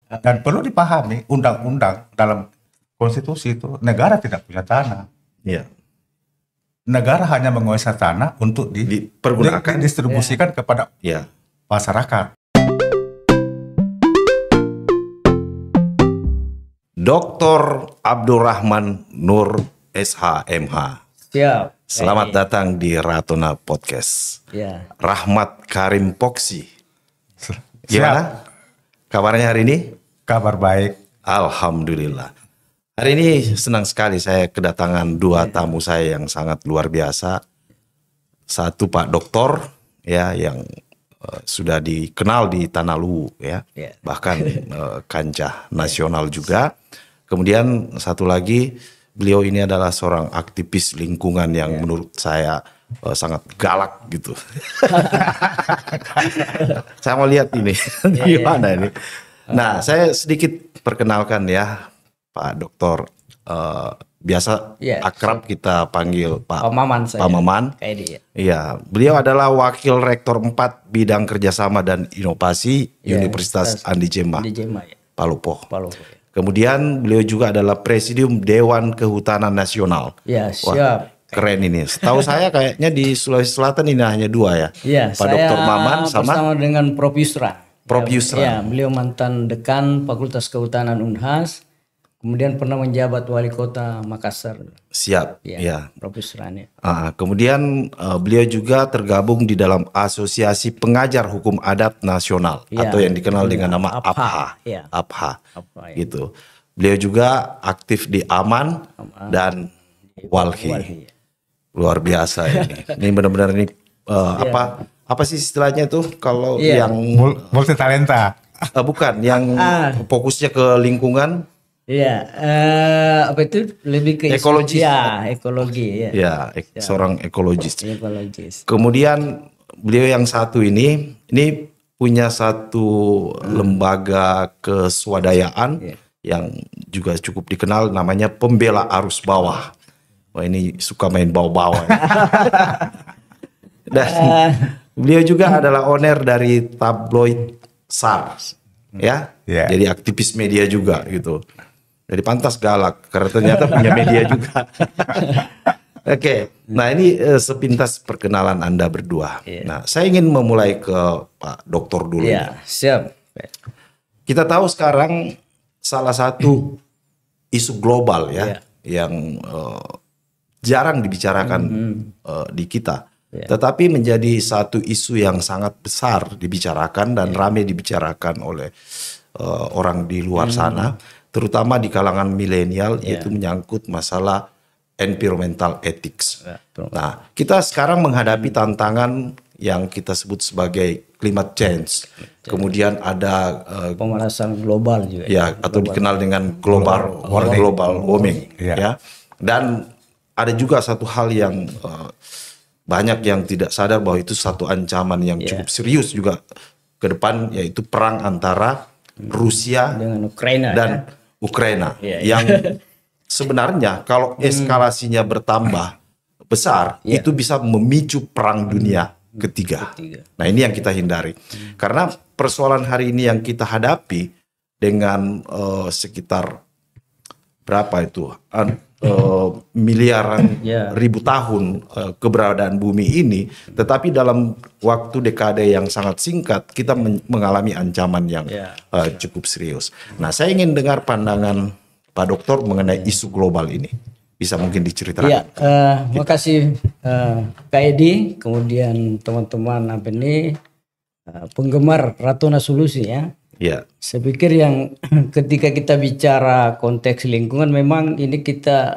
Dan perlu dipahami undang-undang dalam konstitusi itu negara tidak punya tanah. Ya. Negara hanya menguasai tanah untuk dipergunakan, didistribusikan kepada masyarakat. Dr. Abdurrahman Nur SH.MH. Siap. Selamat datang di Ratona Podcast. Ya. Rahmat Karim Poksi. Gimana kabarnya hari ini? Kabar baik. Alhamdulillah. Hari ini senang sekali saya kedatangan dua tamu saya yang sangat luar biasa. Satu Pak Doktor ya yang sudah dikenal di Tanah Luwu ya. Bahkan kancah nasional juga. Kemudian satu lagi beliau ini adalah seorang aktivis lingkungan yang menurut saya sangat galak gitu. Saya mau lihat ini gimana ini. Nah, saya sedikit perkenalkan ya Pak Doktor. Biasa akrab kita panggil Pak Maman. Pak Maman. Iya, beliau adalah Wakil Rektor 4 Bidang Kerjasama dan Inovasi Universitas Andi Jemma, Palopo. Kemudian beliau juga adalah Presidium Dewan Kehutanan Nasional. Ya, siap. Keren ini. Setahu saya kayaknya di Sulawesi Selatan ini hanya dua ya. Iya, Pak Doktor Maman bersama dengan Prof. Yusra. Prof. Yusra. Ya, beliau mantan dekan Fakultas Kehutanan Unhas. Kemudian pernah menjabat Wali Kota Makassar. Siap. Ya. Prof. Yusra. Kemudian beliau juga tergabung di dalam Asosiasi Pengajar Hukum Adat Nasional atau yang dikenal dengan nama APHA. APHA. Gitu. Beliau juga aktif di Aman dan Walhi. Luar biasa ini. Ini benar-benar ini apa sih istilahnya tuh kalau yang multi talenta? Bukan, yang fokusnya ke lingkungan. Iya, apa itu lebih ke ekologis. Ya, ekologi. Ya, seorang ekologis. Kemudian beliau yang satu ini punya satu lembaga keswadayaan yang juga cukup dikenal, namanya Pembela Arus Bawah. Wah, ini suka main bawa-bawa. Dan beliau juga adalah owner dari tabloid SAR, Jadi aktivis media juga gitu. Jadi pantas galak karena ternyata punya media juga. Oke. Nah ini sepintas perkenalan Anda berdua. Nah saya ingin memulai ke Pak Doktor dulu. Siap. Kita tahu sekarang salah satu isu global yang jarang dibicarakan di kita. Tetapi menjadi satu isu yang sangat besar dibicarakan dan ramai dibicarakan oleh orang di luar sana. Terutama di kalangan milenial, yaitu menyangkut masalah environmental ethics. Nah, kita sekarang menghadapi tantangan yang kita sebut sebagai climate change. Kemudian ada pemanasan global juga. Atau dikenal dengan global warming. Dan ada juga satu hal yang banyak yang tidak sadar bahwa itu satu ancaman yang cukup serius juga ke depan, yaitu perang antara Rusia dengan Ukraina dan Ukraina yang sebenarnya kalau eskalasinya bertambah besar itu bisa memicu perang dunia ketiga. Nah ini yang kita hindari karena persoalan hari ini yang kita hadapi dengan sekitar berapa itu miliaran ribu tahun keberadaan bumi ini, tetapi dalam waktu dekade yang sangat singkat kita mengalami ancaman yang cukup serius. Nah, saya ingin dengar pandangan Pak Doktor mengenai isu global ini. Bisa mungkin diceritakan? Terima kasih Kak Edi, kemudian teman-teman penggemar Ratona Solusi ya. Saya pikir yang ketika kita bicara konteks lingkungan memang ini kita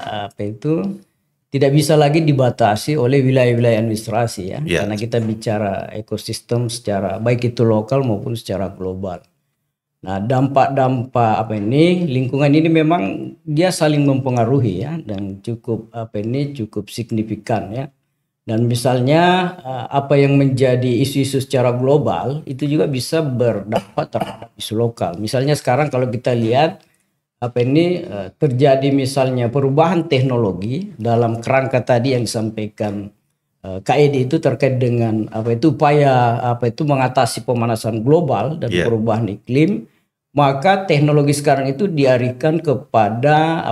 tidak bisa lagi dibatasi oleh wilayah-wilayah administrasi karena kita bicara ekosistem secara baik itu lokal maupun secara global. Nah, dampak-dampak lingkungan ini memang dia saling mempengaruhi dan cukup cukup signifikan ya. Dan misalnya apa yang menjadi isu-isu secara global itu juga bisa berdampak terhadap isu lokal. Misalnya sekarang kalau kita lihat terjadi misalnya perubahan teknologi dalam kerangka tadi yang disampaikan Kak Edi itu terkait dengan upaya mengatasi pemanasan global dan perubahan iklim. maka teknologi sekarang itu dialihkan kepada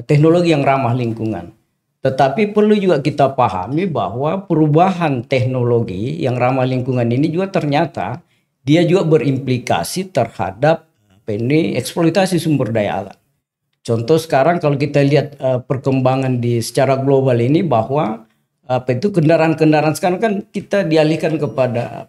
teknologi yang ramah lingkungan. Tetapi perlu juga kita pahami bahwa perubahan teknologi yang ramah lingkungan ini juga ternyata dia juga berimplikasi terhadap eksploitasi sumber daya alam. Contoh sekarang kalau kita lihat perkembangan secara global ini bahwa kendaraan-kendaraan sekarang kan kita dialihkan kepada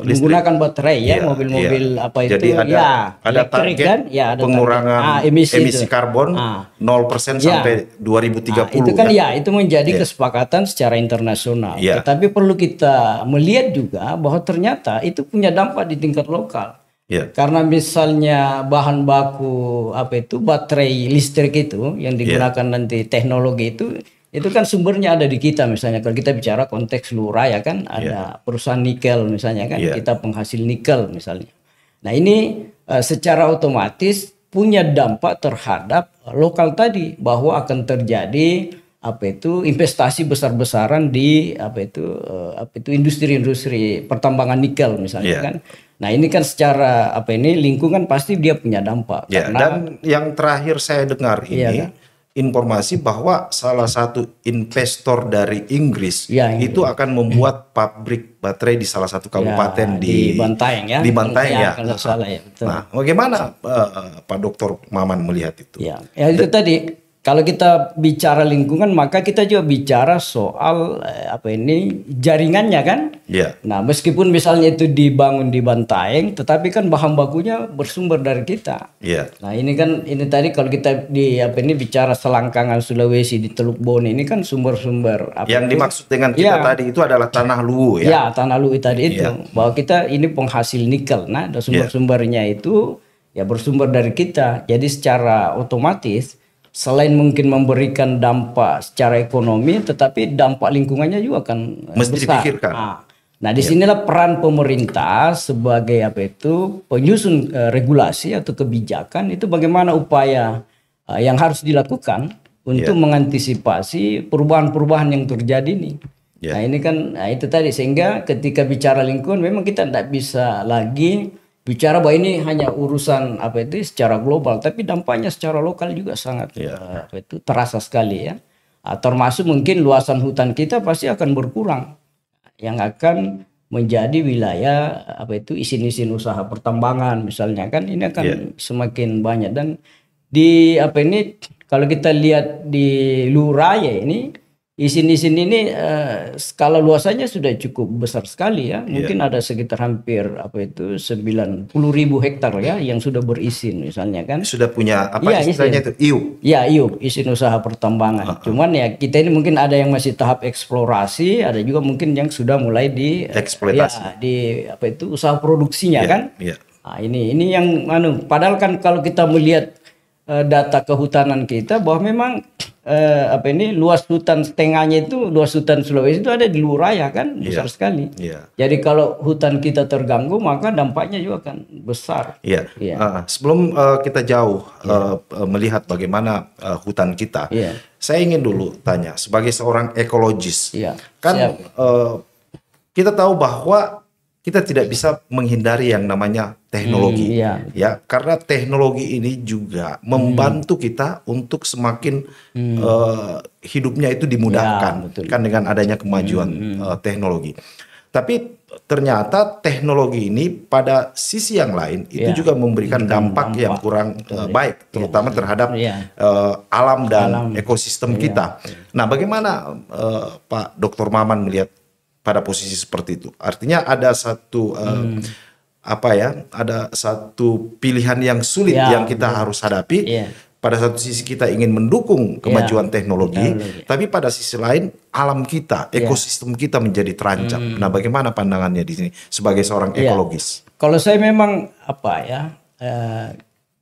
menggunakan baterai ya, mobil-mobil Jadi ada elektrik target kan, ada pengurangan emisi karbon 0% sampai 2030. Itu kan itu menjadi kesepakatan secara internasional. Tetapi perlu kita melihat juga bahwa ternyata itu punya dampak di tingkat lokal. Karena misalnya bahan baku baterai listrik itu yang digunakan nanti teknologi itu kan sumbernya ada di kita. Misalnya kalau kita bicara konteks Lura ya kan ada perusahaan nikel misalnya kan, kita penghasil nikel misalnya. Nah ini secara otomatis punya dampak terhadap lokal tadi, bahwa akan terjadi investasi besar-besaran di industri-industri pertambangan nikel misalnya kan. Nah ini kan secara lingkungan pasti dia punya dampak. Dan yang terakhir saya dengar ini informasi bahwa salah satu investor dari Inggris itu akan membuat pabrik baterai di salah satu kabupaten di Bantaeng ya. Di Bantaeng ya. Kalau salah ya. Betul. Nah, bagaimana Pak Dr. Maman melihat itu? Ya itu tadi. Kalau kita bicara lingkungan, maka kita juga bicara soal jaringannya kan. Nah, meskipun misalnya itu dibangun di Bantaeng, tetapi kan bahan bakunya bersumber dari kita. Nah, ini tadi kalau kita bicara selangkangan Sulawesi di Teluk Bone ini kan sumber-sumber yang dimaksud dengan kita tadi itu adalah tanah Luwu ya. Ya, tanah Luwu tadi itu. Bahwa kita ini penghasil nikel. Nah, sumber-sumbernya itu ya bersumber dari kita. Jadi secara otomatis selain mungkin memberikan dampak secara ekonomi, tetapi dampak lingkungannya juga akan mesti besar. Dipikirkan. Nah, disinilah peran pemerintah sebagai penyusun regulasi atau kebijakan itu, bagaimana upaya yang harus dilakukan untuk mengantisipasi perubahan-perubahan yang terjadi ini. Nah ini kan itu tadi, sehingga ketika bicara lingkungan memang kita tidak bisa lagi bicara bahwa ini hanya urusan secara global, tapi dampaknya secara lokal juga sangat terasa sekali ya. Termasuk mungkin luasan hutan kita pasti akan berkurang, yang akan menjadi wilayah izin-izin usaha pertambangan misalnya kan, ini akan semakin banyak. Dan di kalau kita lihat di Luraya ini izin-izin ini skala luasannya sudah cukup besar sekali ya. Mungkin ada sekitar hampir 90.000 hektar ya yang sudah berizin misalnya kan. Sudah punya istilahnya itu IUP. Ya, IUP, izin usaha pertambangan. Cuman ya kita ini mungkin ada yang masih tahap eksplorasi, ada juga mungkin yang sudah mulai di eksploitasi. Di usaha produksinya kan. Nah, ini yang padahal kan kalau kita melihat data kehutanan kita bahwa memang luas hutan setengahnya itu, luas hutan Sulawesi itu ada di Luraya kan, besar sekali. Jadi kalau hutan kita terganggu maka dampaknya juga akan besar. Sebelum kita jauh melihat bagaimana hutan kita, saya ingin dulu tanya sebagai seorang ekologis, kan kita tahu bahwa kita tidak bisa menghindari yang namanya teknologi, ya, karena teknologi ini juga membantu kita untuk semakin hidupnya itu dimudahkan, kan dengan adanya kemajuan teknologi. Tapi ternyata teknologi ini pada sisi yang lain itu juga memberikan dampak yang kurang baik, terutama terhadap alam dan ekosistem kita. Nah, bagaimana Pak Dr. Maman melihat pada posisi seperti itu? Artinya ada satu ada satu pilihan yang sulit yang kita harus hadapi. Pada satu sisi kita ingin mendukung kemajuan teknologi, tapi pada sisi lain alam kita, ekosistem kita menjadi terancam. Nah, bagaimana pandangannya di sini sebagai seorang ekologis? Kalau saya memang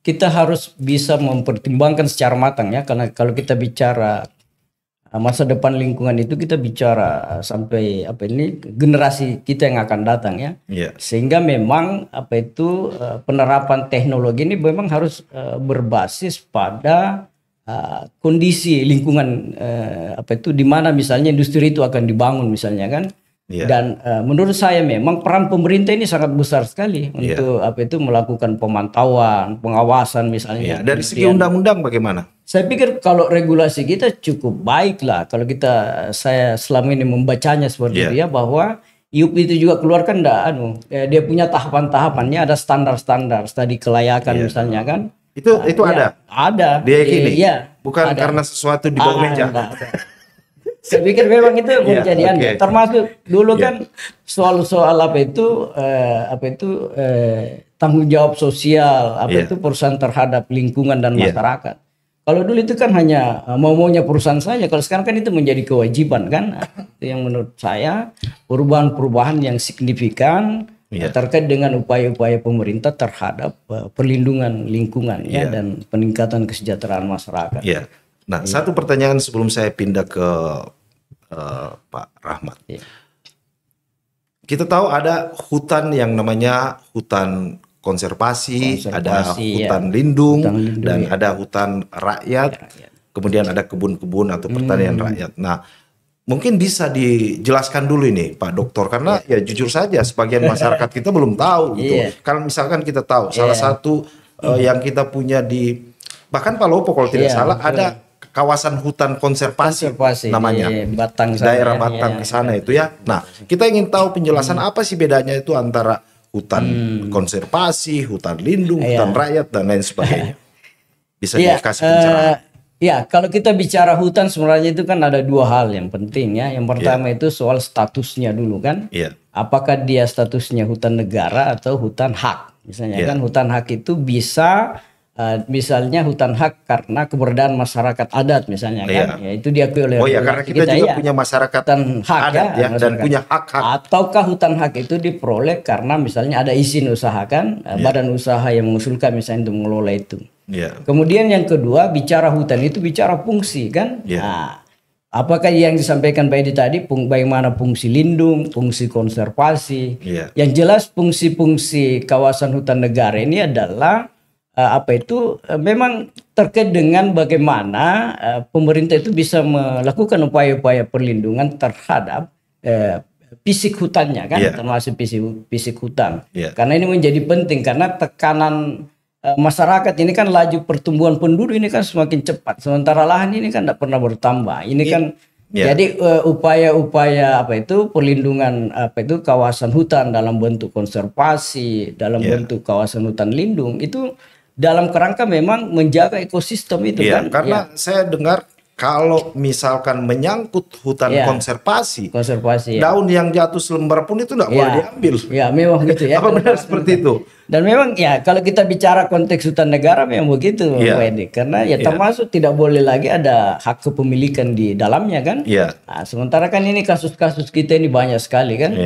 kita harus bisa mempertimbangkan secara matang ya, karena kalau kita bicara masa depan lingkungan itu kita bicara sampai generasi kita yang akan datang ya. Sehingga memang penerapan teknologi ini memang harus berbasis pada kondisi lingkungan di mana misalnya industri itu akan dibangun misalnya kan. Dan menurut saya memang peran pemerintah ini sangat besar sekali untuk melakukan pemantauan, pengawasan misalnya. Dari segi undang-undang bagaimana? Saya pikir kalau regulasi kita cukup baik lah. Kalau saya selama ini membacanya seperti itu ya, bahwa IUP itu juga keluarkan dia punya tahapan-tahapannya, ada standar-standar studi kelayakan misalnya kan. Itu ada. Ada. Dia gini. Bukan ada. karena sesuatu di bawah meja. Saya pikir memang itu menjadi termasuk dulu kan soal tanggung jawab sosial itu perusahaan terhadap lingkungan dan masyarakat. Kalau dulu itu kan hanya maunya perusahaan saja. Kalau sekarang kan itu menjadi kewajiban kan. Itu yang menurut saya perubahan-perubahan yang signifikan terkait dengan upaya-upaya pemerintah terhadap perlindungan lingkungan dan peningkatan kesejahteraan masyarakat. Nah, satu pertanyaan sebelum saya pindah ke Pak Rahmat. Kita tahu ada hutan yang namanya hutan konservasi, ada hutan lindung, dan ada hutan rakyat, kemudian ada kebun-kebun atau pertanian rakyat. Nah, mungkin bisa dijelaskan dulu ini Pak Doktor, karena ya jujur saja sebagian masyarakat kita belum tahu gitu. Kalau misalkan kita tahu salah satu yang kita punya di bahkan Pak Lopo kalau tidak salah ada kawasan hutan konservasi namanya, Batang daerah Batang ke sana itu ya. Nah, kita ingin tahu penjelasan apa sih bedanya itu antara hutan konservasi, hutan lindung, hutan rakyat dan lain sebagainya. Bisa dikasih pencerahan? Kalau kita bicara hutan sebenarnya itu kan ada dua hal yang penting ya. Yang pertama itu soal statusnya dulu kan. Apakah dia statusnya hutan negara atau hutan hak? Misalnya kan hutan hak itu bisa misalnya hutan hak karena keberadaan masyarakat adat misalnya kan, ya itu diakui oleh karena kita juga punya masyarakat hak adat dan punya hak-hak. Ataukah hutan hak itu diperoleh karena misalnya ada izin usaha kan, badan usaha yang mengusulkan misalnya untuk mengelola itu. Kemudian yang kedua, bicara hutan itu bicara fungsi kan. Nah, apakah yang disampaikan Pak Edi tadi bagaimana fungsi lindung, fungsi konservasi? Yang jelas fungsi-fungsi kawasan hutan negara ini adalah memang terkait dengan bagaimana pemerintah itu bisa melakukan upaya-upaya perlindungan terhadap fisik hutannya kan, termasuk fisik hutan. Karena ini menjadi penting karena tekanan masyarakat ini kan laju pertumbuhan penduduk ini kan semakin cepat, sementara lahan ini kan tidak pernah bertambah. Ini kan jadi upaya-upaya perlindungan kawasan hutan dalam bentuk konservasi, dalam bentuk kawasan hutan lindung itu dalam kerangka memang menjaga ekosistem itu kan. Karena saya dengar kalau misalkan menyangkut hutan konservasi, daun yang jatuh selembar pun itu tidak boleh diambil. Memang gitu ya. Apa benar seperti itu? Dan memang kalau kita bicara konteks hutan negara memang begitu Pak Edi. Karena termasuk tidak boleh lagi ada hak kepemilikan di dalamnya kan. Nah, sementara kan ini kasus-kasus kita ini banyak sekali kan.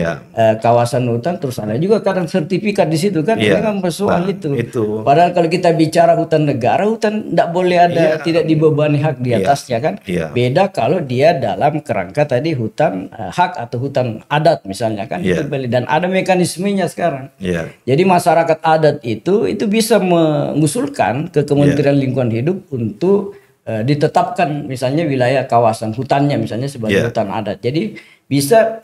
Kawasan hutan terus ada juga kadang sertifikat di situ kan. Ini kan persoalan itu. Padahal kalau kita bicara hutan negara, hutan tidak boleh ada tidak dibebani hak di atasnya kan. Beda kalau dia dalam kerangka tadi hutan hak atau hutan adat misalnya kan. Itu dan ada mekanismenya sekarang. Jadi masyarakat adat itu bisa mengusulkan ke Kementerian Lingkungan Hidup untuk ditetapkan misalnya wilayah kawasan hutannya misalnya sebagai hutan adat. Jadi bisa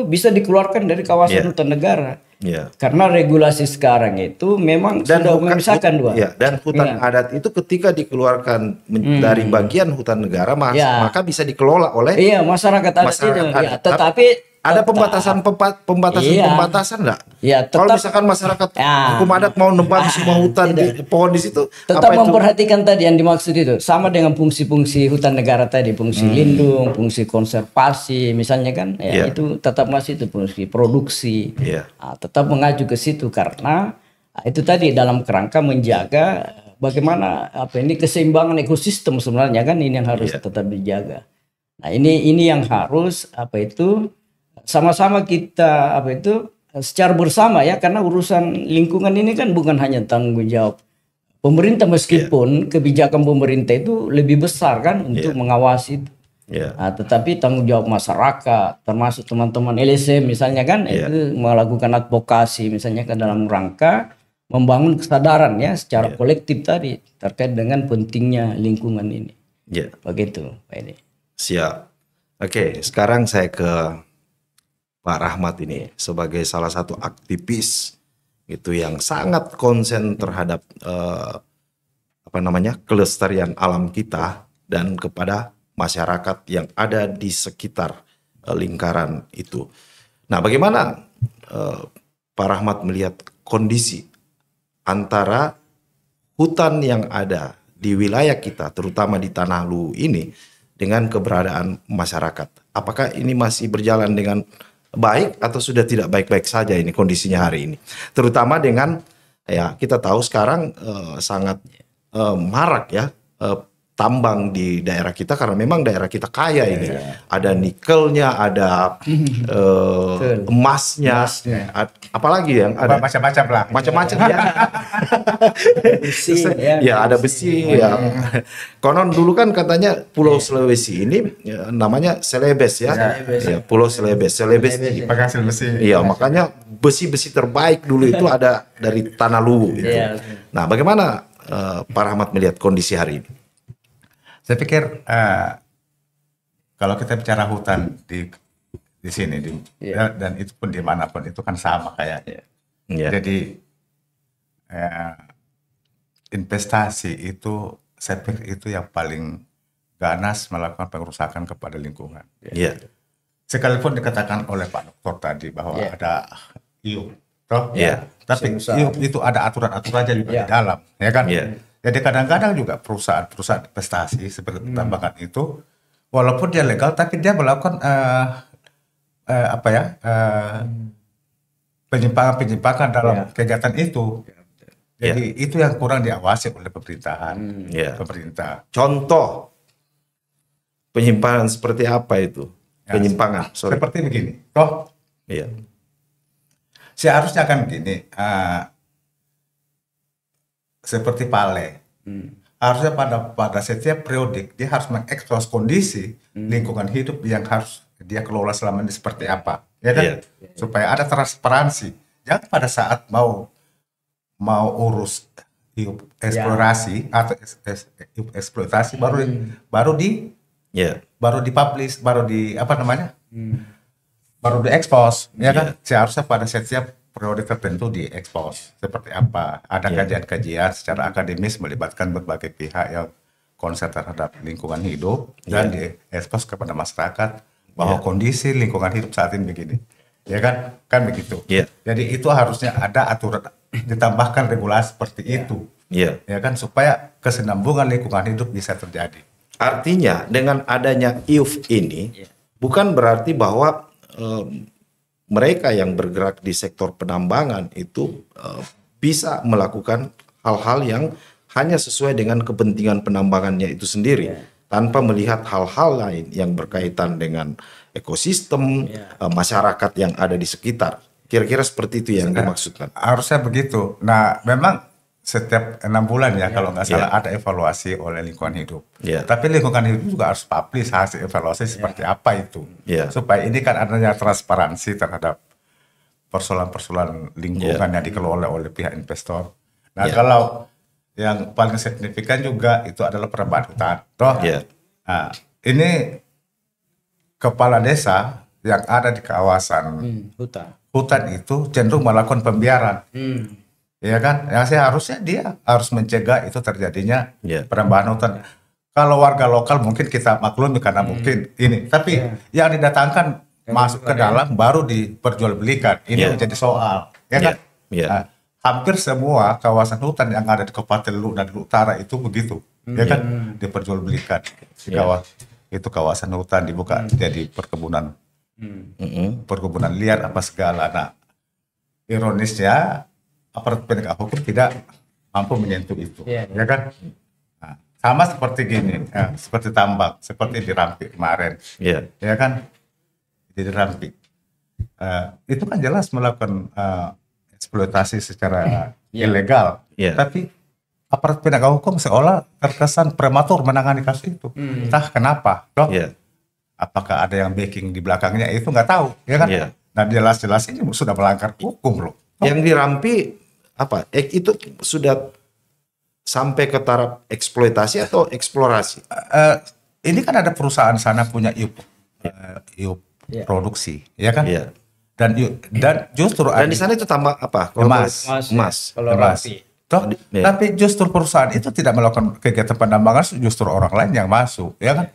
bisa dikeluarkan dari kawasan hutan negara. Karena regulasi sekarang itu memang sudah memisahkan dua. Dan hutan adat itu ketika dikeluarkan dari bagian hutan negara maka bisa dikelola oleh masyarakat adat itu. Tetapi ada pembatasan nggak? Kalau misalkan masyarakat hukum adat mau nebang semua hutan di pohon di situ, tetap memperhatikan tadi yang dimaksud itu sama dengan fungsi-fungsi hutan negara tadi, fungsi lindung, fungsi konservasi, misalnya kan, itu tetap masih itu fungsi produksi, tetap mengacu ke situ karena itu tadi dalam kerangka menjaga bagaimana ini keseimbangan ekosistem sebenarnya kan ini yang harus tetap dijaga. Nah ini yang harus sama-sama kita secara bersama ya, karena urusan lingkungan ini kan bukan hanya tanggung jawab pemerintah meskipun kebijakan pemerintah itu lebih besar kan untuk mengawasi itu. Nah, tetapi tanggung jawab masyarakat termasuk teman-teman LSM misalnya kan itu melakukan advokasi misalnya ke dalam rangka membangun kesadaran ya secara kolektif tadi terkait dengan pentingnya lingkungan ini. Begitu Pak Edi. Siap. Oke, sekarang saya ke Pak Rahmat ini sebagai salah satu aktivis itu yang sangat konsen terhadap kelestarian alam kita dan kepada masyarakat yang ada di sekitar lingkaran itu. Nah, bagaimana Pak Rahmat melihat kondisi antara hutan yang ada di wilayah kita, terutama di Tanah Luwu ini, dengan keberadaan masyarakat? Apakah ini masih berjalan dengan baik atau sudah tidak baik-baik saja ini kondisinya hari ini? Terutama dengan kita tahu sekarang sangat marak ya tambang di daerah kita, karena memang daerah kita kaya ini. Ada nikelnya, ada emasnya, apalagi yang ada macam-macam lah. Macam-macam ya. Besi, ya ada besi ya. Konon dulu kan katanya Pulau Sulawesi ini namanya Celebes ya. Ya, Pulau Celebes Penghasil besi. Iya, makanya besi-besi terbaik dulu itu ada dari Tanah Luwu itu. Nah, bagaimana Pak Rahmat melihat kondisi hari ini? Saya pikir kalau kita bicara hutan di sini dan itu pun dimanapun itu kan sama kayaknya. Jadi investasi itu saya pikir itu yang paling ganas melakukan pengerusakan kepada lingkungan. Sekalipun dikatakan oleh Pak Dokter tadi bahwa ada IUP, tapi IUP itu ada aturan-aturannya juga di dalam, ya kan? Jadi kadang-kadang juga perusahaan investasi seperti pertambangan itu, walaupun dia legal, tapi dia melakukan penyimpangan dalam kegiatan itu. Jadi itu yang kurang diawasi oleh pemerintahan. Pemerintah. Contoh penyimpangan seperti apa itu? Penyimpangan. Seperti begini. Seharusnya kan begini. Seperti Pale, harusnya pada setiap periodik dia harus mengekspos kondisi lingkungan hidup yang harus dia kelola selama ini seperti apa, ya kan? Supaya ada transparansi. Jangan pada saat mau urus eksplorasi atau eksploitasi baru dipublish, baru diekspos, ya kan? Seharusnya pada setiap periode tertentu diekspos seperti apa, ada kajian-kajian secara akademis melibatkan berbagai pihak yang konsen terhadap lingkungan hidup dan diekspos kepada masyarakat bahwa kondisi lingkungan hidup saat ini begini, ya kan begitu. Jadi itu harusnya ada aturan, ditambahkan regulasi seperti itu, ya kan, supaya kesinambungan lingkungan hidup bisa terjadi. Artinya dengan adanya IUF ini bukan berarti bahwa mereka yang bergerak di sektor penambangan itu bisa melakukan hal-hal yang hanya sesuai dengan kepentingan penambangannya itu sendiri, tanpa melihat hal-hal lain yang berkaitan dengan ekosistem masyarakat yang ada di sekitar. Kira-kira seperti itu yang dimaksudkan. Harusnya begitu. Nah, memang setiap 6 bulan kalau nggak salah ada evaluasi oleh lingkungan hidup. Tapi lingkungan hidup juga harus publish hasil evaluasi seperti apa itu. Supaya ini kan adanya transparansi terhadap persoalan-persoalan lingkungan yang dikelola oleh pihak investor. Nah, kalau yang paling signifikan juga itu adalah perubahan hutan. Nah, ini kepala desa yang ada di kawasan hutan itu cenderung melakukan pembiaran. Ya kan, yang seharusnya dia harus mencegah itu terjadinya perubahan hutan. Kalau warga lokal mungkin kita maklumi karena mungkin ini, tapi yang didatangkan masuk ke dalam baru diperjualbelikan. Ini menjadi soal, ya kan? Nah, hampir semua kawasan hutan yang ada di Kabupaten Luwu dan Luwu Utara itu begitu, ya kan? Diperjualbelikan. Itu kawasan hutan dibuka jadi perkebunan, perkebunan liar apa segala. Nah, ironisnya aparat penegak hukum tidak mampu menyentuh itu, ya kan? Nah, sama seperti gini, seperti tambak, seperti di Rampik kemarin, ya kan? Di Rampik, itu kan jelas melakukan eksploitasi secara ilegal, tapi aparat penegak hukum seolah terkesan prematur menangani kasus itu, entah kenapa, apakah ada yang backing di belakangnya itu nggak tahu, ya kan? Dan jelas-jelas ini sudah melanggar hukum loh. Yang di Rampi apa? Itu sudah sampai ke taraf eksploitasi atau eksplorasi? Ini kan ada perusahaan sana punya IUP produksi, ya kan? Dan justru di sana itu tambah apa? Emas. Toh, tapi justru perusahaan itu tidak melakukan kegiatan penambangan, justru orang lain yang masuk, ya kan?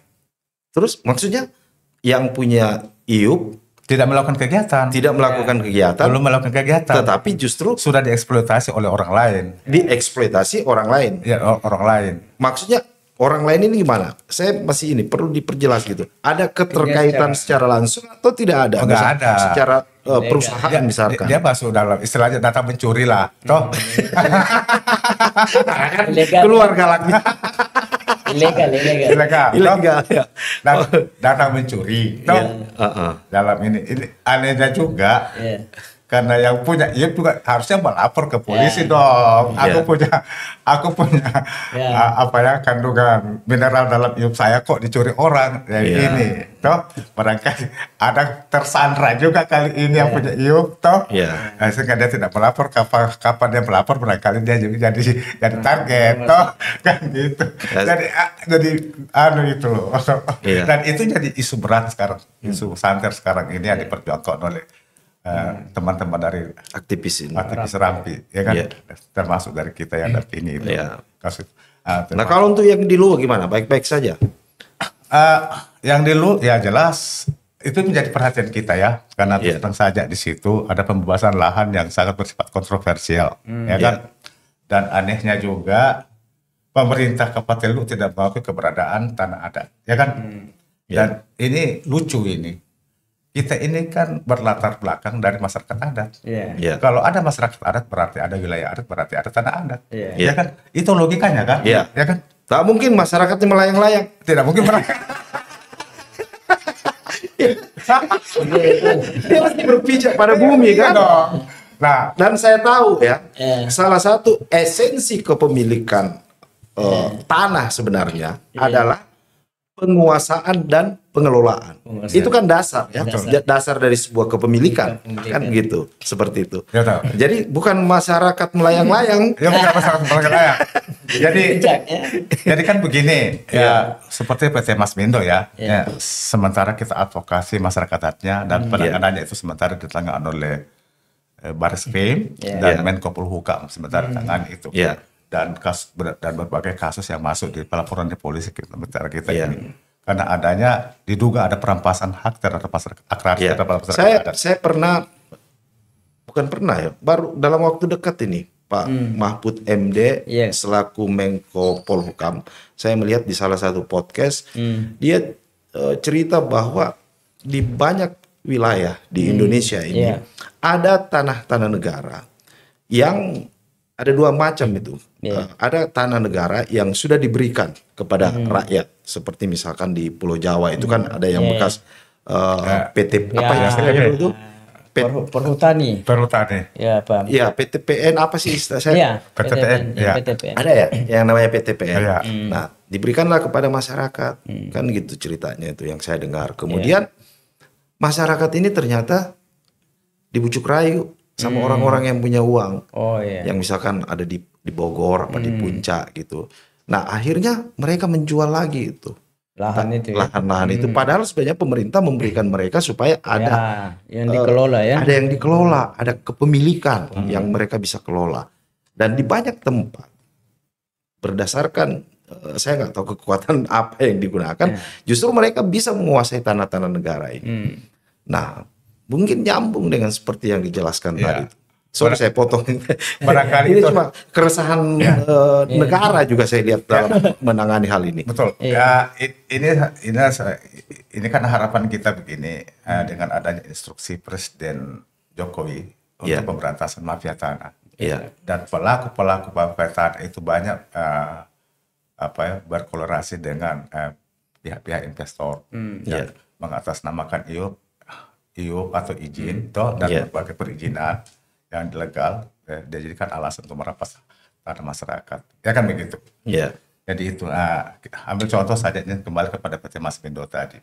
Terus maksudnya yang punya IUP tidak melakukan kegiatan, belum melakukan kegiatan, tetapi justru sudah dieksploitasi oleh orang lain. Dieksploitasi orang lain. Ya, orang lain. Maksudnya orang lain ini gimana? Saya masih ini perlu diperjelas gitu. Ada keterkaitan secara langsung atau tidak ada? Enggak ada. Secara perusahaan misalkan. Dia masuk dalam istilahnya data mencuri lah, toh. Keluar galaknya. Ilegal. Ya. Data mencuri, toh. Dalam ini anehnya juga. Karena yang punya IUP juga harusnya melapor ke polisi dong. Aku punya kandungan mineral dalam IUP saya kok dicuri orang. Ini toh barangkali ada tersandra juga kali ini yang punya IUP toh. Sehingga dia tidak melapor, kapan dia melapor barangkali dia juga jadi target toh kan gitu. Jadi itu loh. Dan itu jadi isu berat sekarang, isu santer sekarang ini yang diperjuangkan oleh teman-teman dari aktivis Rampi, ya kan, termasuk dari kita yang dari ini itu kasus. Nah kalau untuk yang di luar gimana? Baik-baik saja. Yang di luar ya jelas itu menjadi perhatian kita ya, karena tentu saja di situ ada pembebasan lahan yang sangat bersifat kontroversial, ya kan. Dan anehnya juga pemerintah Kabupaten Luwu tidak mengakui keberadaan tanah adat, ya kan. Dan ini lucu ini. Kita ini kan berlatar belakang dari masyarakat adat. Kalau ada masyarakat adat berarti ada wilayah adat, berarti ada tanah adat. Ya kan? Itu logikanya kan? Ya kan? Tak mungkin masyarakatnya melayang-layang. Tidak mungkin melayang. Dia mesti berpijak pada bumi kan? Nah, dan saya tahu ya, salah satu esensi kepemilikan tanah sebenarnya adalah penguasaan dan pengelolaan. Itu kan dasar ya, dasar dari sebuah kepemilikan kan gitu, seperti itu. Jadi bukan masyarakat melayang-layang. Ya bukan masyarakat melayang-layang. Jadi kan begini ya, seperti PT Masmindo ya. Sementara kita advokasi masyarakat adatnya dan penanganannya itu sementara ditangani oleh Barreskrim dan Menko Polhukam sementara tangani itu. Dan berbagai kasus yang masuk di pelaporan di polisi negara kita ini, karena adanya diduga ada perampasan hak terhadap masyarakat agraris terhadap masyarakat adat. Saya bukan pernah ya, baru dalam waktu dekat ini Pak Mahfud MD selaku Menko Polhukam, saya melihat di salah satu podcast dia cerita bahwa di banyak wilayah di Indonesia ini ada tanah-tanah negara yang ada dua macam itu. Ada tanah negara yang sudah diberikan kepada rakyat, seperti misalkan di Pulau Jawa itu kan ada yang bekas PT apa yang istilahnya itu? Perhutani. Ya, Pak. Ya, PTPN apa sih istilah saya? PTPN. Ada ya yang namanya PTPN. Nah, diberikanlah kepada masyarakat. Kan gitu ceritanya itu yang saya dengar. Kemudian masyarakat ini ternyata dibujuk rayu sama orang-orang yang punya uang, yang misalkan ada di Bogor apa di Puncak gitu. Nah akhirnya mereka menjual lagi itu lahan-lahan itu, padahal sebenarnya pemerintah memberikan mereka supaya ada yang dikelola ada yang dikelola, ada kepemilikan yang mereka bisa kelola. Dan di banyak tempat berdasarkan saya nggak tahu kekuatan apa yang digunakan, justru mereka bisa menguasai tanah-tanah negara ini. Nah mungkin nyambung dengan seperti yang dijelaskan tadi. Sorry saya potong. Barangkali ini cuma keresahan negara juga saya lihat dalam menangani hal ini. Betul. Ya ini kan harapan kita begini, dengan adanya instruksi Presiden Jokowi untuk pemberantasan mafia tanah. Dan pelaku mafia tanah itu banyak berkolaborasi dengan pihak-pihak investor yang mengatasnamakan IUP atau izin dan berbagai perizinan yang ilegal, dia jadikan alasan untuk merampas tanah masyarakat, ya kan begitu. Jadi itu ambil contoh saja kembali kepada PT Masmindo tadi.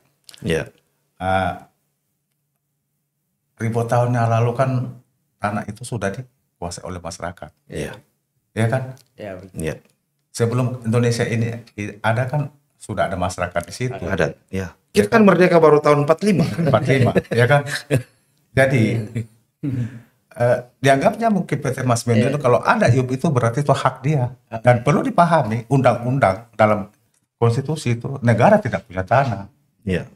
Ribuan tahun yang lalu kan tanah itu sudah dikuasai oleh masyarakat, ya kan. Sebelum Indonesia ini ada kan sudah ada masyarakat di situ. Ada, Kita kan merdeka baru tahun 45. Ya kan. Jadi dianggapnya mungkin PT Masmendo itu kalau ada IUP itu berarti itu hak dia, dan perlu dipahami undang-undang dalam konstitusi itu negara tidak punya tanah. Iya.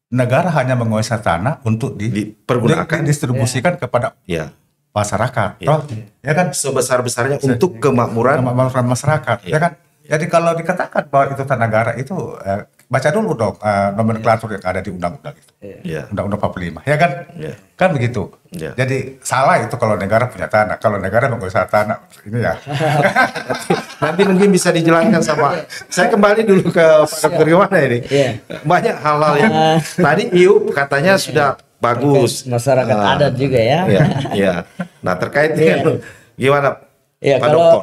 Negara hanya menguasai tanah untuk dipergunakan, didistribusikan kepada masyarakat. Ya kan, sebesar-besarnya untuk kemakmuran masyarakat. Ya kan. Jadi kalau dikatakan bahwa itu tanah negara itu baca dulu dong nomenklatur yang ada di undang-undang itu. Undang-undang 45. Ya kan? Kan begitu. Jadi salah itu kalau negara punya tanah. Kalau negara menguasai tanah ini ya. Nanti mungkin bisa dijelaskan sama. Saya kembali dulu ke Pak Dr. Yowana ini. Banyak hal-hal yang tadi IUP katanya sudah bagus. Masyarakat adat juga ya. Nah, terkait dengan gimana? Ya, kalau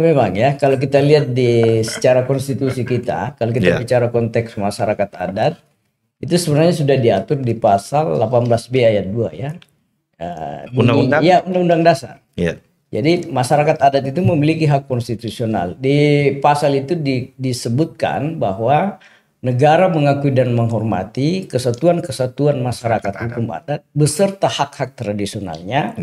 memang ya, kalau kita lihat di secara konstitusi kita, kalau kita bicara konteks masyarakat adat, itu sebenarnya sudah diatur di pasal 18B ayat 2 ya. Undang-undang? Ya, Undang-Undang Dasar. Jadi masyarakat adat itu memiliki hak konstitusional. Di pasal itu disebutkan bahwa negara mengakui dan menghormati kesatuan-kesatuan masyarakat hukum adat beserta hak-hak tradisionalnya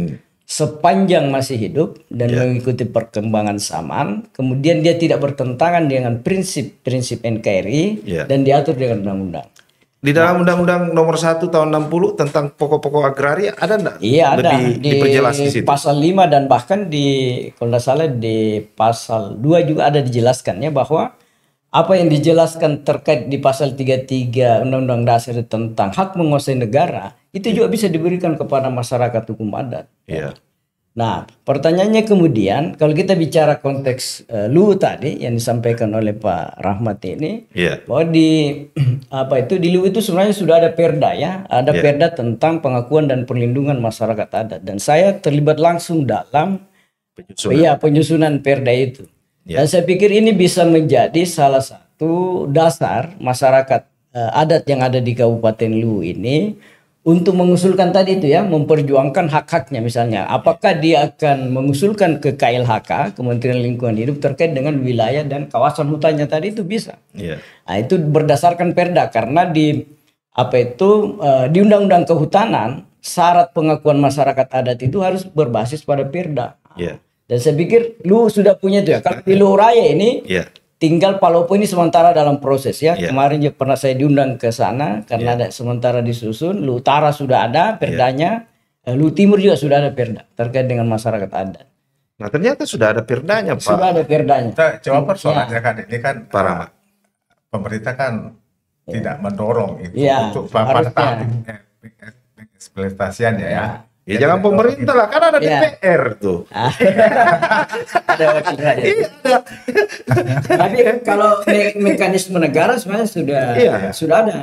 sepanjang masih hidup dan mengikuti perkembangan zaman, kemudian dia tidak bertentangan dengan prinsip-prinsip NKRI dan diatur dengan undang-undang. Di dalam Undang-Undang Nomor 1 Tahun 60 tentang pokok-pokok agraria ada enggak? Iya, ada diperjelas di situ. Pasal 5 dan bahkan kalau tidak salah di pasal 2 juga ada dijelaskannya bahwa apa yang dijelaskan terkait di pasal 33 Undang-Undang Dasar tentang hak menguasai negara itu juga bisa diberikan kepada masyarakat hukum adat. Nah, pertanyaannya kemudian kalau kita bicara konteks LUU tadi yang disampaikan oleh Pak Rahmat ini, bahwa di LUU itu sebenarnya sudah ada perda ya, ada perda tentang pengakuan dan perlindungan masyarakat adat, dan saya terlibat langsung dalam penyusunan perda itu. Dan saya pikir ini bisa menjadi salah satu dasar masyarakat adat yang ada di Kabupaten Luwu ini untuk mengusulkan tadi itu ya, memperjuangkan hak-haknya misalnya. Apakah dia akan mengusulkan ke KLHK, Kementerian Lingkungan Hidup, terkait dengan wilayah dan kawasan hutannya tadi itu bisa. Nah, itu berdasarkan perda karena di Undang-Undang Kehutanan syarat pengakuan masyarakat adat itu harus berbasis pada perda. Dan saya pikir lu sudah punya itu ya. Kalau di Luwu Raya ini tinggal Palopo ini sementara dalam proses ya. Kemarin juga pernah saya diundang ke sana karena ada sementara disusun. Luwu Utara sudah ada perdanya. Luwu Timur juga sudah ada perda terkait dengan masyarakat adat. Nah, ternyata sudah ada perdanya, Pak. Sudah ada perdanya. Coba persoalannya kan ini kan pemerintah kan tidak mendorong itu untuk pada tahap eksploitasiannya ya. Ya jangan pemerintah lah, kan ada DPR tuh. Ada wakil rakyat. Tapi kalau mekanisme negara sebenarnya sudah ada.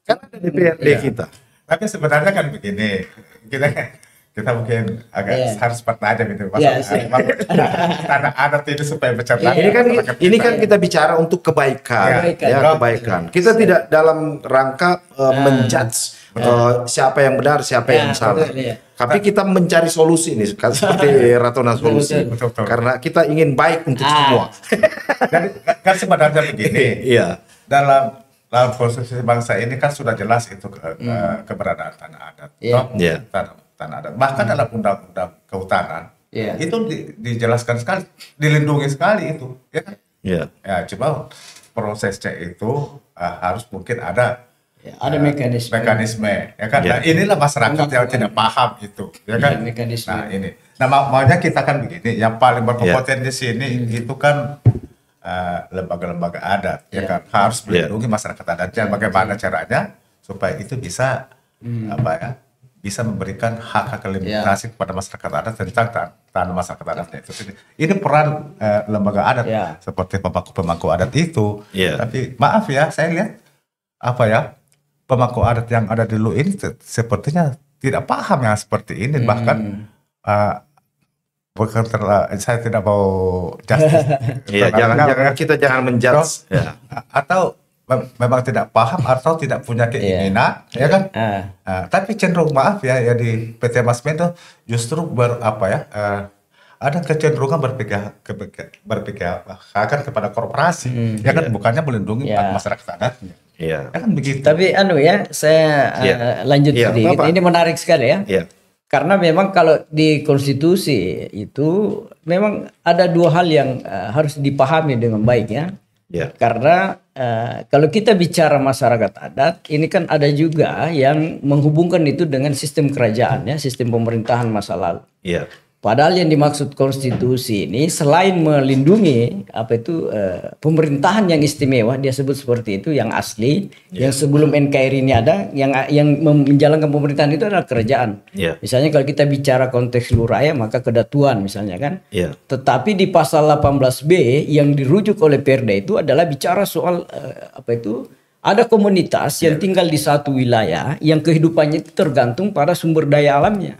Kan ada DPRD kita. Tapi sebenarnya kan begini, kita mungkin agak harus bertanya gitu, tanah adat ini supaya bercerita. Ini kan kita bicara untuk kebaikan, kebaikan. Kita tidak dalam rangka menjudge siapa yang benar, siapa yang salah. Tapi kita mencari solusi nih, seperti Ratona Solusi. Karena kita ingin baik untuk semua. Jadi kan sebenarnya begini, dalam konstitusi bangsa ini kan sudah jelas itu keberadaan tanah adat. Tanah adat. Bahkan dalam undang-undang kehutanan itu dijelaskan sekali, dilindungi sekali itu. Ya coba prosesnya itu harus mungkin ada mekanisme ya kan. Nah, inilah masyarakat yang tidak paham itu ya kan. Nah ini, maunya kita kan begini, yang paling berkompeten di sini itu kan lembaga-lembaga adat ya kan, harus melindungi masyarakat adatnya. Bagaimana caranya supaya itu bisa bisa memberikan hak-hak limitasi kepada masyarakat adat tentang tanah masyarakat adatnya itu. Ini peran lembaga adat seperti pemangku adat itu. Tapi maaf ya, saya lihat pemangku adat yang ada di Luwu ini sepertinya tidak paham yang seperti ini. Bahkan saya tidak mau justice. Kita jangan menjudge. Atau memang tidak paham atau tidak punya keinginan, ya kan? Tapi cenderung maaf ya di PT Masmendo justru ada kecenderungan berpihak kepada korporasi, ya kan, bukannya melindungi masyarakat adatnya. Iya. Kan begitu. Tapi saya lanjut sedikit. Ini menarik sekali ya. Iya. Karena memang kalau di konstitusi itu memang ada dua hal yang harus dipahami dengan baik ya. Yeah. Karena kalau kita bicara masyarakat adat, ini kan ada juga yang menghubungkan itu dengan sistem kerajaan ya, sistem pemerintahan masa lalu. Yeah. Padahal yang dimaksud konstitusi ini selain melindungi pemerintahan yang istimewa, dia sebut seperti itu, yang asli, yang sebelum NKRI ini ada, yang menjalankan pemerintahan itu adalah kerajaan. Misalnya kalau kita bicara konteks luraya maka kedatuan misalnya kan. Tetapi di pasal 18B yang dirujuk oleh Perda itu adalah bicara soal ada komunitas yang tinggal di satu wilayah yang kehidupannya itu tergantung pada sumber daya alamnya.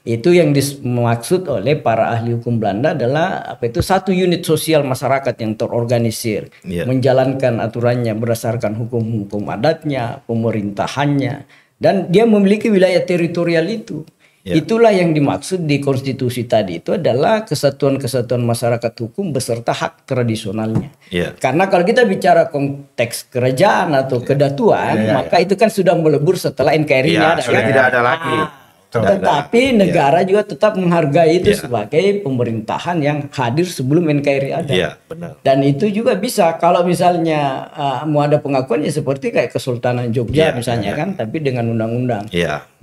Itu yang dimaksud oleh para ahli hukum Belanda adalah satu unit sosial masyarakat yang terorganisir, menjalankan aturannya berdasarkan hukum-hukum adatnya, pemerintahannya, dan dia memiliki wilayah teritorial itu. Itulah yang dimaksud di konstitusi tadi, itu adalah kesatuan-kesatuan masyarakat hukum beserta hak tradisionalnya. Karena kalau kita bicara konteks kerajaan atau kedatuan, maka itu kan sudah melebur setelah NKRI-nya ada. Sudah tidak ada lagi. Tetapi negara juga tetap menghargai itu sebagai pemerintahan yang hadir sebelum NKRI ada. Benar. Dan itu juga bisa kalau misalnya mau ada pengakuannya seperti kayak Kesultanan Jogja misalnya kan, tapi dengan undang-undang.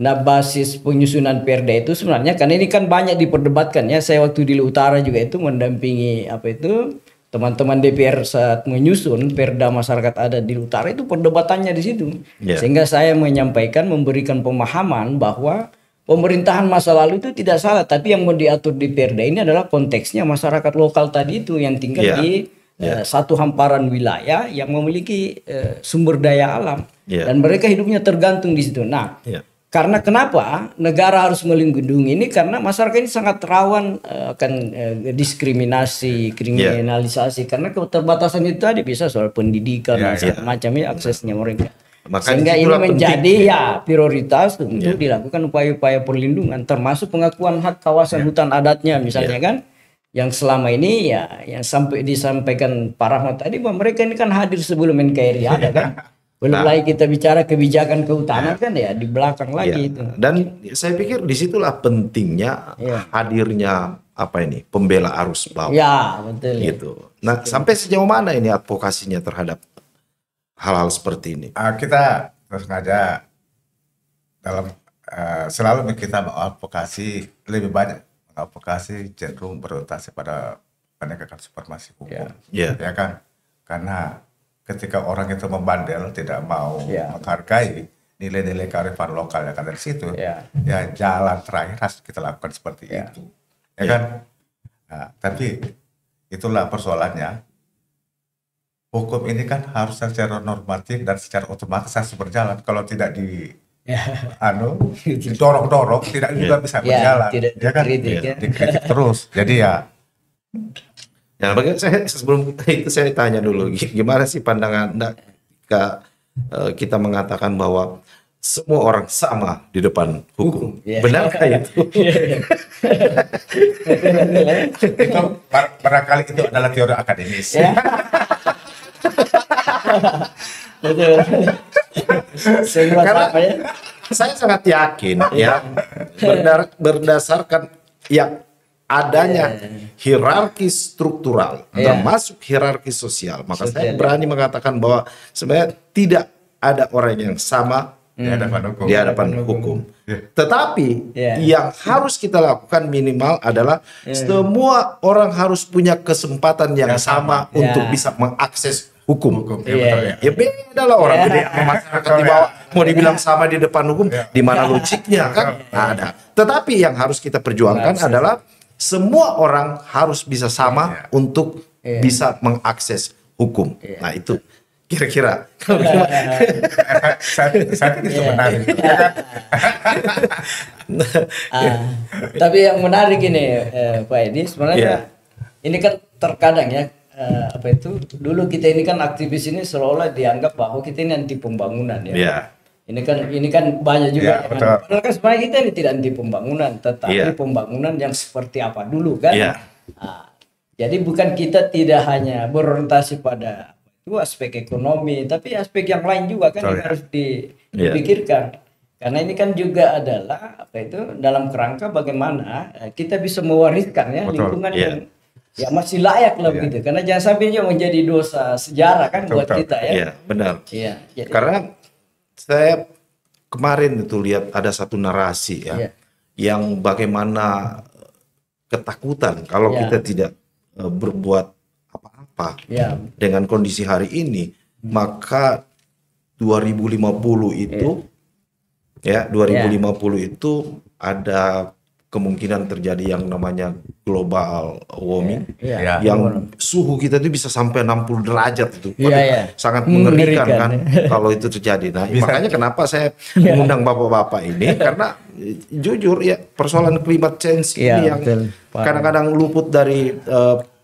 Nah, basis penyusunan Perda itu sebenarnya kan ini kan banyak diperdebatkan ya. Saya waktu di Utara juga itu mendampingi teman-teman DPR saat menyusun Perda masyarakat adat di Utara, itu perdebatannya di situ. Sehingga saya memberikan pemahaman bahwa pemerintahan masa lalu itu tidak salah, tapi yang mau diatur di Perda ini adalah konteksnya masyarakat lokal tadi itu yang tinggal di satu hamparan wilayah yang memiliki sumber daya alam dan mereka hidupnya tergantung di situ. Nah, karena kenapa negara harus melindungi ini? Karena masyarakat ini sangat rawan akan diskriminasi, kriminalisasi karena keterbatasan itu tadi, bisa soal pendidikan dan macamnya aksesnya mereka. Sehingga ini menjadi prioritas untuk dilakukan upaya-upaya perlindungan, termasuk pengakuan hak kawasan hutan adatnya misalnya kan, yang selama ini yang sampai disampaikan Pak Rahmat tadi bahwa mereka ini kan hadir sebelum NKRI ada kan. Belum lagi kita bicara kebijakan kehutanan kan di belakang lagi itu. Dan saya pikir disitulah pentingnya hadirnya pembela arus bawah. Betul. Gitu. Nah, sampai sejauh mana ini advokasinya terhadap hal-hal seperti ini? Kita terus sengaja dalam selalu kita mengadvokasi, lebih banyak mengadvokasi cenderung berorientasi pada penegakan supremasi hukum, ya kan? Karena ketika orang itu membandel, tidak mau menghargai nilai-nilai kearifan lokal yang ada di situ, jalan terakhir harus kita lakukan seperti itu, ya kan? Nah, tapi itulah persoalannya. Hukum ini kan harus secara normatif dan secara otomatis harus berjalan. Kalau tidak didorong-dorong, tidak juga bisa berjalan. Dikritik terus. Jadi sebelum itu saya tanya dulu, gimana sih pandangan Anda ketika kita mengatakan bahwa semua orang sama di depan hukum? Benarkah itu? Itu barangkali itu adalah teori akademis. Karena saya sangat yakin berdasarkan adanya hierarki struktural termasuk hierarki sosial, maka saya berani mengatakan bahwa sebenarnya tidak ada orang yang sama di hadapan hukum. Tetapi yang harus kita lakukan minimal adalah semua orang harus punya kesempatan yang sama untuk bisa mengakses hukum. Beda lah orang gede sama masyarakat di bawah. Mau dibilang sama di depan hukum, di mana logiknya kan? Ada. Tetapi yang harus kita perjuangkan adalah semua orang harus bisa sama untuk bisa mengakses hukum. Nah, itu kira-kira. Saya pikir itu menarik. Tapi yang menarik ini Pak Edi, sebenarnya ini kan terkadang dulu kita ini kan aktivis ini seolah dianggap bahwa kita ini anti pembangunan Ini kan banyak juga padahal kan sebenarnya kita ini tidak anti pembangunan, tetapi pembangunan yang seperti apa dulu kan. Jadi bukan kita tidak hanya berorientasi pada itu aspek ekonomi, tapi aspek yang lain juga kan yang harus dipikirkan. Karena ini kan juga adalah dalam kerangka bagaimana kita bisa mewariskan lingkungan yang masih layak lah begitu. Karena jangan sampai juga menjadi dosa sejarah kan buat kita ya. Iya, benar. Iya. Karena saya kemarin itu lihat ada satu narasi yang bagaimana ketakutan kalau kita tidak berbuat apa-apa dengan kondisi hari ini, maka 2050 itu 2050 itu ada kemungkinan terjadi yang namanya global warming, yang suhu kita itu bisa sampai 60 derajat itu, sangat mengerikan kan kalau itu terjadi. Nah, makanya kenapa saya mengundang bapak-bapak ini, karena jujur ya persoalan climate change ini yang kadang-kadang luput dari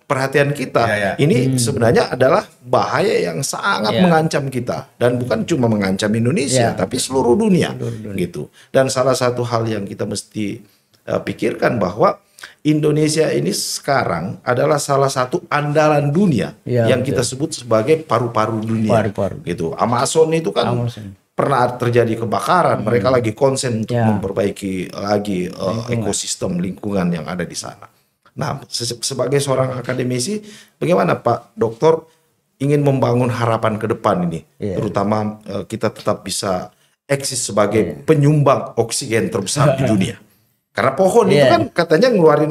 perhatian kita, ini sebenarnya adalah bahaya yang sangat mengancam kita, dan bukan cuma mengancam Indonesia, tapi seluruh dunia, gitu. Dan salah satu hal yang kita mesti pikirkan bahwa Indonesia ini sekarang adalah salah satu andalan dunia yang kita sebut sebagai paru-paru dunia, gitu. Amazon itu kan pernah terjadi kebakaran, mereka lagi konsen untuk memperbaiki lagi ekosistem lingkungan yang ada di sana. Nah, sebagai seorang akademisi, bagaimana Pak Doktor ingin membangun harapan ke depan ini, terutama kita tetap bisa eksis sebagai penyumbang oksigen terbesar di dunia. Karena pohon itu kan katanya ngeluarin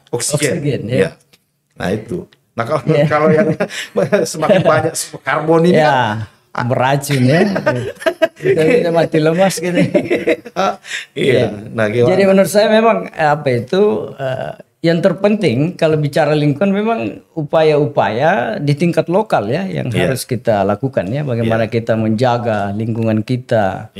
oksigen. Nah itu. Nah kalau yang semakin banyak karbon ini beracun ya. Kita mati lemas gitu. Nah, gimana? Jadi menurut saya memang yang terpenting kalau bicara lingkungan memang upaya-upaya di tingkat lokal yang harus kita lakukan bagaimana kita menjaga lingkungan kita.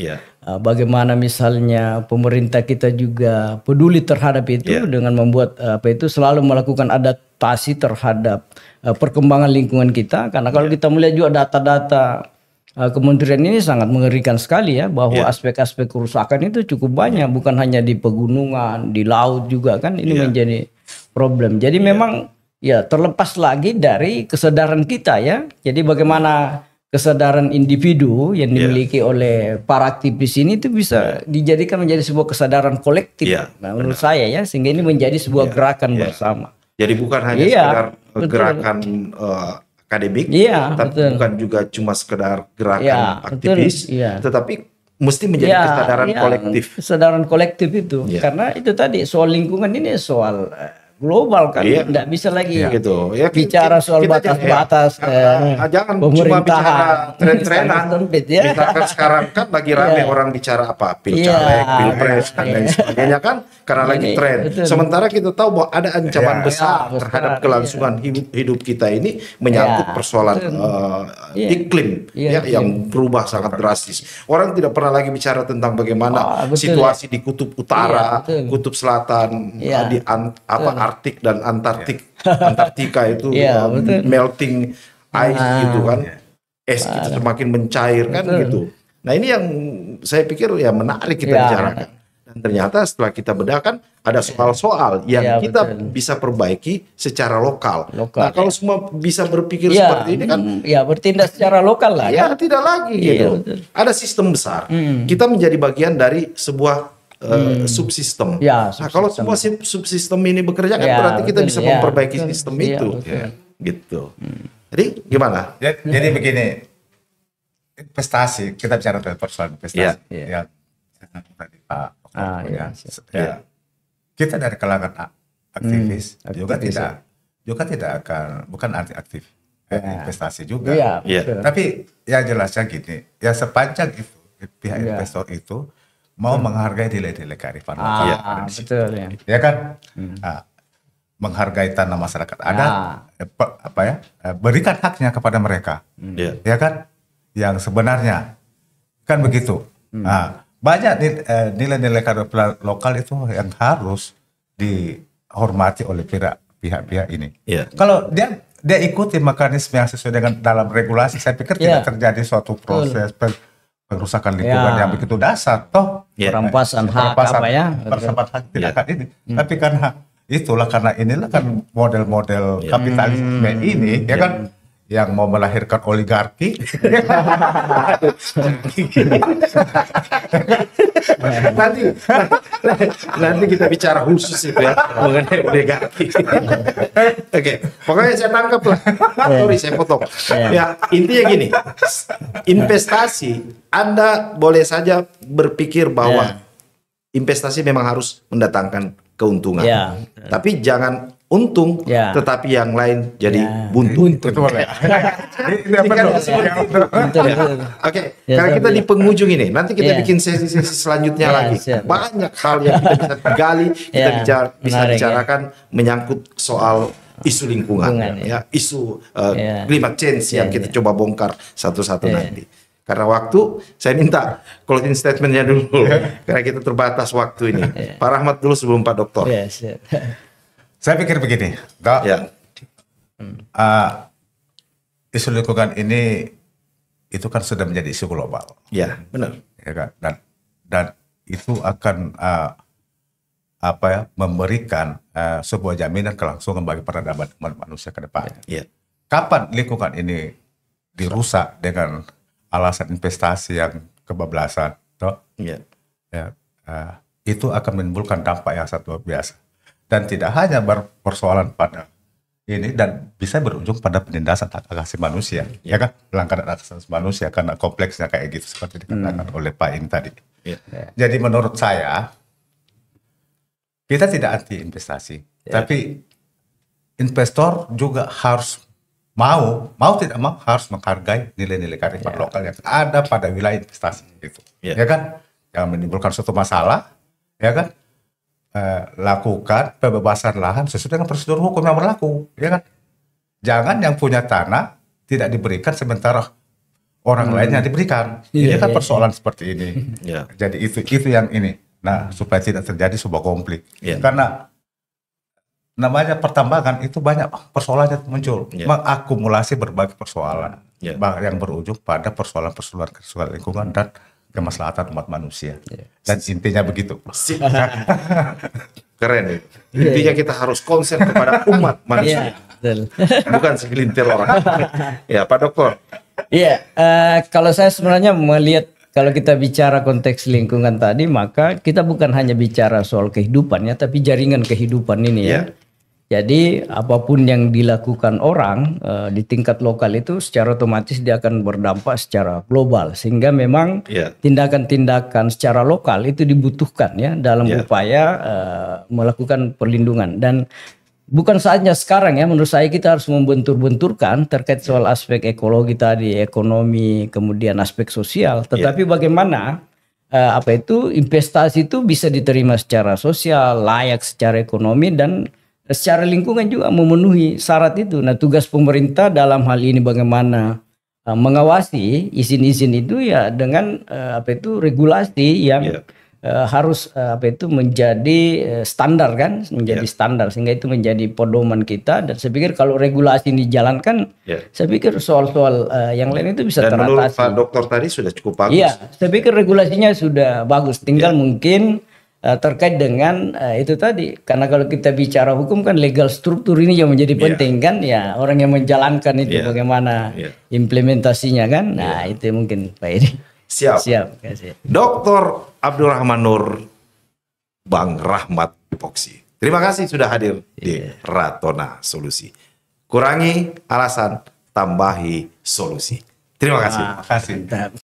Bagaimana misalnya pemerintah kita juga peduli terhadap itu dengan membuat selalu melakukan adaptasi terhadap perkembangan lingkungan kita, karena kalau kita melihat juga data-data kementerian ini sangat mengerikan sekali bahwa aspek-aspek kerusakan itu cukup banyak, bukan hanya di pegunungan, di laut juga kan ini menjadi problem. Jadi memang terlepas lagi dari kesadaran kita Jadi bagaimana kesadaran individu yang dimiliki oleh para aktivis ini itu bisa dijadikan menjadi sebuah kesadaran kolektif. Menurut saya sehingga ini menjadi sebuah gerakan bersama. Jadi bukan hanya sekedar gerakan akademik, tapi bukan juga cuma sekedar gerakan aktivis, tetapi mesti menjadi kesadaran kolektif. Kesadaran kolektif itu, karena itu tadi soal lingkungan ini soal global kan, tidak bisa lagi bicara soal batas-batas jangan cuma bicara tren-trenan. Misalkan sekarang kan lagi rame orang bicara apa pilcaleg, pilpres dan lain sebagainya kan, karena lagi tren. Sementara kita tahu bahwa ada ancaman besar terhadap kelangsungan hidup kita ini, menyangkut persoalan iklim yang berubah sangat drastis. Orang tidak pernah lagi bicara tentang bagaimana situasi di kutub utara, kutub selatan, di Arktik dan Antartika itu melting ice gitu kan, es kita semakin mencair kan gitu. Nah ini yang saya pikir menarik kita bicarakan. Dan ternyata setelah kita bedakan ada soal-soal yang kita bisa perbaiki secara lokal. Nah kalau semua bisa berpikir seperti ini kan, bertindak secara lokal lah. Tidak lagi gitu. Ada sistem besar. Kita menjadi bagian dari sebuah subsistem. Nah, kalau semua subsistem ini bekerja kan berarti kita bisa memperbaiki sistem itu. Gitu. Jadi gimana? Jadi begini, investasi, kita bicara tentang persoalan investasi. Tadi Pak kita dari kalangan aktivis juga tidak akan, bukan anti aktif investasi juga. Tapi yang jelasnya gini, sepanjang itu pihak investor itu mau menghargai nilai-nilai kearifan lokal. Betul ya kan? Menghargai tanah masyarakat adat, berikan haknya kepada mereka. Ya kan? Yang sebenarnya kan begitu. Banyak nilai-nilai kearifan lokal itu yang harus dihormati oleh pihak-pihak ini. Kalau dia ikuti mekanisme yang sesuai dengan dalam regulasi, saya pikir tidak terjadi suatu proses perusakan lingkungan yang begitu dasar, perampasan hak tidak akan ini. Tapi karena inilah kan model-model kapitalisme ini, ya kan, yang mau melahirkan oligarki. nanti kita bicara khusus itu ya mengenai oligarki. Oke, pokoknya saya tangkap lah. Sorry, saya potong. Ya, intinya gini, investasi Anda boleh saja berpikir bahwa investasi memang harus mendatangkan keuntungan, tapi jangan untung, tetapi yang lain jadi buntu. Oke, karena kita di penghujung ini, nanti kita bikin sesi-sesi selanjutnya lagi. Banyak hal yang kita bisa gali, kita bisa bicarakan menyangkut soal isu lingkungan, isu climate change yang kita coba bongkar satu-satu nanti. Karena waktu, saya minta closing statementnya dulu, karena kita terbatas waktu ini. Pak Rahmat dulu sebelum Pak Doktor. Saya pikir begini, Dok. Isu lingkungan ini itu kan sudah menjadi isu global. Ya, benar. Ya kan? Dan itu akan memberikan sebuah jaminan kelangsungan bagi peradaban manusia ke depan. Kapan lingkungan ini dirusak dengan alasan investasi yang kebablasan, Dok? Itu akan menimbulkan dampak yang sangat luar biasa. Dan tidak hanya berpersoalan pada ini, dan bisa berujung pada penindasan hak asasi manusia, ya kan? Pelanggaran hak asasi manusia karena kompleksnya kayak gitu seperti dikatakan oleh Pak Im tadi. Jadi menurut saya kita tidak anti investasi, tapi investor juga harus mau tidak mau harus menghargai nilai-nilai kearifan lokal yang ada pada wilayah investasi itu, ya kan? Yang menimbulkan suatu masalah, ya kan? Lakukan pembebasan lahan sesuai dengan prosedur hukum yang berlaku, ya kan? Jangan yang punya tanah tidak diberikan sementara orang lain yang diberikan. Ini kan persoalan seperti ini. Jadi itu yang ini. Nah, supaya tidak terjadi sebuah konflik. Karena namanya pertambangan itu banyak persoalan yang muncul, mengakumulasi berbagai persoalan yang berujung pada persoalan lingkungan dan kemaslahatan umat manusia. Dan intinya begitu. Keren itu. Intinya kita harus konsen kepada umat manusia, bukan segelintir orang. Ya, Pak Dokter. Kalau saya sebenarnya melihat, kalau kita bicara konteks lingkungan tadi, maka kita bukan hanya bicara soal kehidupannya, tapi jaringan kehidupan ini ya. Jadi apapun yang dilakukan orang di tingkat lokal itu secara otomatis dia akan berdampak secara global, sehingga memang tindakan-tindakan secara lokal itu dibutuhkan ya dalam upaya melakukan perlindungan. Dan bukan saatnya sekarang ya, menurut saya kita harus membentur-benturkan terkait soal aspek ekologi tadi, ekonomi, kemudian aspek sosial, tetapi bagaimana investasi itu bisa diterima secara sosial, layak secara ekonomi, dan secara lingkungan juga memenuhi syarat itu. Nah, tugas pemerintah dalam hal ini bagaimana mengawasi izin-izin itu ya dengan regulasi yang harus menjadi standar kan, menjadi standar, sehingga itu menjadi pedoman kita. Dan saya pikir kalau regulasi ini dijalankan, saya pikir soal-soal yang lain itu bisa teratasi. Dan menurut Pak Dokter tadi sudah cukup bagus. Iya, saya pikir regulasinya sudah bagus. Tinggal mungkin terkait dengan itu tadi, karena kalau kita bicara hukum kan legal struktur ini yang menjadi penting kan, ya orang yang menjalankan itu bagaimana implementasinya kan. Nah itu mungkin Pak Edi. Siap. Dr. Abdurrahman Nur, Bang Rahmat Poksi, terima kasih sudah hadir di Ratona Solusi. Kurangi alasan, tambahi solusi. Terima kasih. Terima kasih.